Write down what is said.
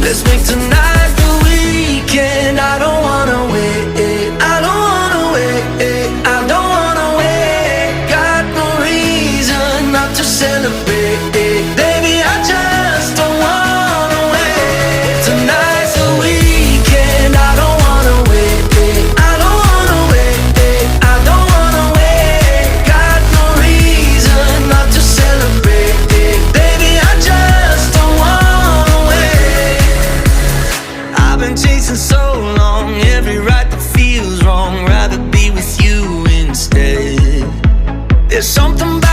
Let's make tonight the weekend. I don't wanna wait, I don't wanna wait, I don't wanna wait. Got no reason not to celebrate, baby, I just don't wanna wait. Tonight's the weekend. I don't wanna wait, I don't wanna wait, I don't wanna wait. Got no reason not to celebrate, baby, I just don't wanna wait. I've been chasing so long, every right that feels wrong. Rather be with you instead. There's something about